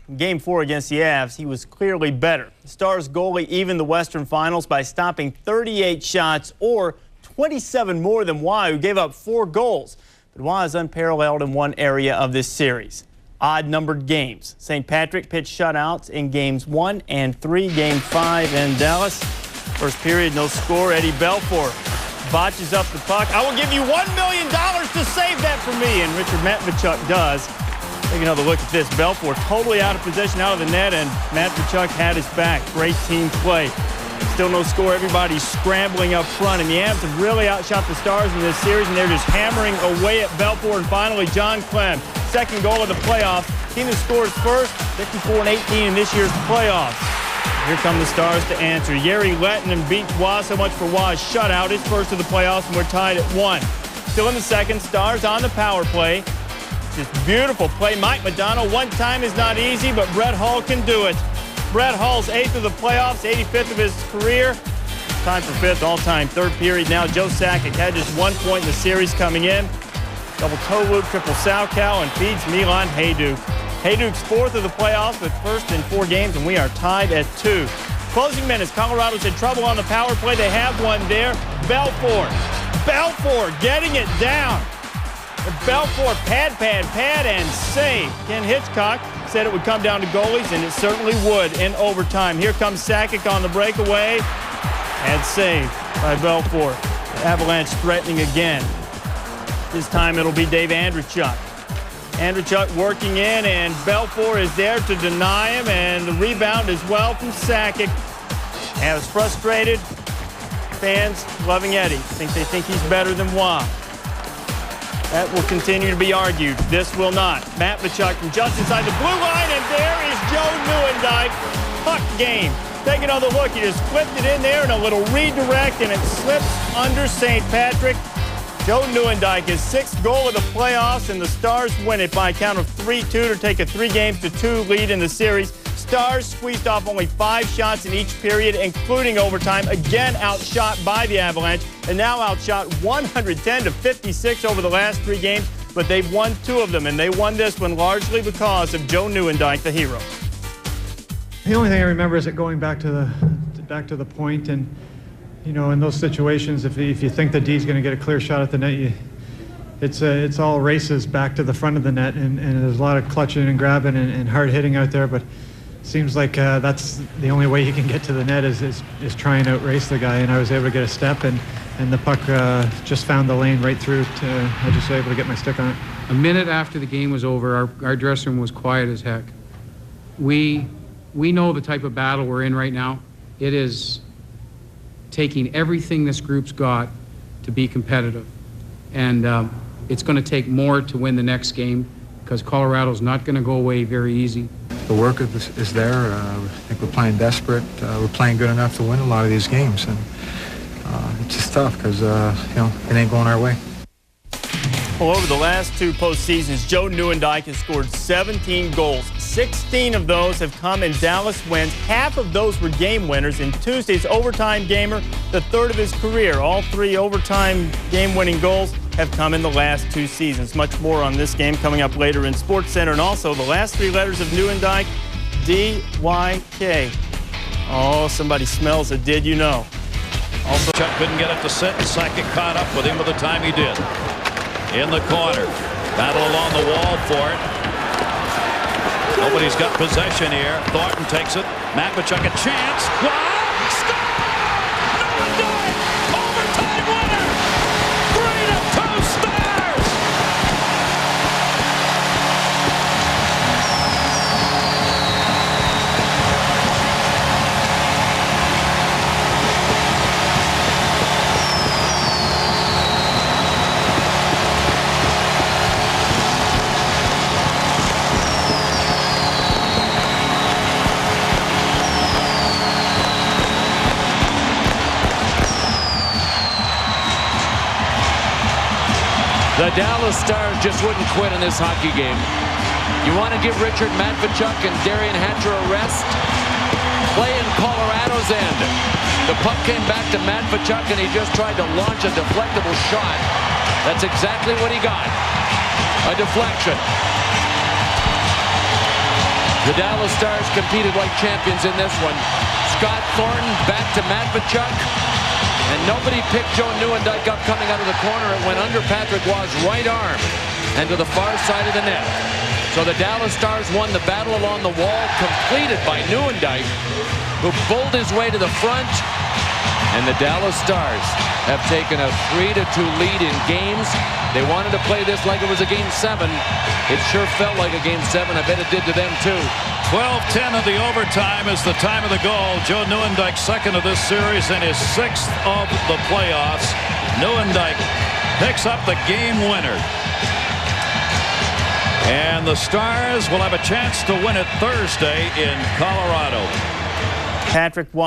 In Game 4 against the Avs, he was clearly better. The Stars goalie evened the Western Finals by stopping 38 shots, or 27 more than Waugh, who gave up 4 goals. But Waugh is unparalleled in one area of this series: odd-numbered games. St. Patrick pitched shutouts in Games 1 and 3. Game 5 in Dallas. First period, no score. Eddie Belfour botches up the puck. I will give you $1 million to save that for me, and Richard Matvechuk does. Take another look at this. Belfour totally out of position, out of the net, and Matvechuk had his back. Great team play. Still no score. Everybody's scrambling up front, and the Avs have really outshot the Stars in this series, and they're just hammering away at Belfour. And finally, John Clem, second goal of the playoffs. Team that scores first, 54-18 in this year's playoffs. Here come the Stars to answer. Jere Lehtinen beats Waugh. So much for Waugh's shutout, his first of the playoffs, and we're tied at 1. Still in the second, Stars on the power play. Just beautiful play. Mike Modano, one time is not easy, but Brett Hull can do it. Brett Hull's 8th of the playoffs, 85th of his career. Time for 5th all-time. Third period now. Joe Sakic had just 1 point in the series coming in. Double toe loop, triple Salchow, and feeds Milan Hajduk. Hajduk's 4th of the playoffs, but first in 4 games, and we are tied at 2. Closing minutes. Colorado's in trouble on the power play. They have one there. Belfour getting it down. Belfour pad, and save. Ken Hitchcock said it would come down to goalies, and it certainly would in overtime. Here comes Sakic on the breakaway, and saved by Belfour. Avalanche threatening again. This time it'll be Dave Andreychuk. Andreychuk working in, and Belfour is there to deny him, and the rebound as well from Sakic. As frustrated, fans loving Eddie. They think he's better than Waugh. That will continue to be argued. This will not. Matvechuk from just inside the blue line, and there is Joe Nieuwendyk. Puck game. Take another look. He just flipped it in there, and a little redirect, and it slips under St. Patrick. Joe Nieuwendyk, his 6th goal of the playoffs, and the Stars win it by a count of 3-2 to take a 3-2 lead in the series. Stars squeezed off only 5 shots in each period, including overtime. Again outshot by the Avalanche, and now outshot 110-56 over the last 3 games. But they've won 2 of them, and they won this one largely because of Joe Nieuwendyk, the hero. The only thing I remember is it going back to the point, and you know, in those situations, if you think the D's going to get a clear shot at the net, it's all races back to the front of the net, and there's a lot of clutching and grabbing and hard hitting out there. But it seems like that's the only way you can get to the net is try and outrace the guy. And I was able to get a step, and the puck just found the lane right through. I just was able to get my stick on it. A minute after the game was over, our dressing room was quiet as heck. We know the type of battle we're in right now. It is taking everything this group's got to be competitive. And it's going to take more to win the next game, because Colorado's not going to go away very easy. The work is there. I think we're playing desperate. We're playing good enough to win a lot of these games. And it's just tough because, it ain't going our way. Well, over the last 2 postseasons, Joe Nieuwendyk has scored 17 goals. 16 of those have come in Dallas wins. Half of those were game winners. In Tuesday's overtime gamer, the 3rd of his career. All 3 overtime game-winning goals have come in the last 2 seasons. Much more on this game coming up later in SportsCenter. And also the last 3 letters of Nieuwendyk, D-Y-K. Oh, somebody smells a did you know. Also, Chuck couldn't get it to sit, and Sakic caught up with him by the time he did. In the corner. Battle along the wall for it. Nobody's got possession here. Thornton takes it. Matvechuk a chance. Wow! Stop! Nieuwendyk! Overtime winner! 3-2 Stars! The Dallas Stars just wouldn't quit in this hockey game. You want to give Richard Matvechuk and Darian Hatcher a rest? Play in Colorado's end. The puck came back to Matvechuk, and he just tried to launch a deflectable shot. That's exactly what he got. A deflection. The Dallas Stars competed like champions in this one. Scott Thornton back to Matvichuk. And nobody picked Joe Nieuwendyk up coming out of the corner. It went under Patrick Waugh's right arm and to the far side of the net. So the Dallas Stars won the battle along the wall, completed by Nieuwendyk, who bulled his way to the front. And the Dallas Stars have taken a 3-2 lead in games. They wanted to play this like it was a Game 7. It sure felt like a Game 7. I bet it did to them, too. 12-10 of the overtime is the time of the goal. Joe Nieuwendyk, second of this series and his sixth of the playoffs. Nieuwendyk picks up the game winner. And the Stars will have a chance to win it Thursday in Colorado. Patrick Waugh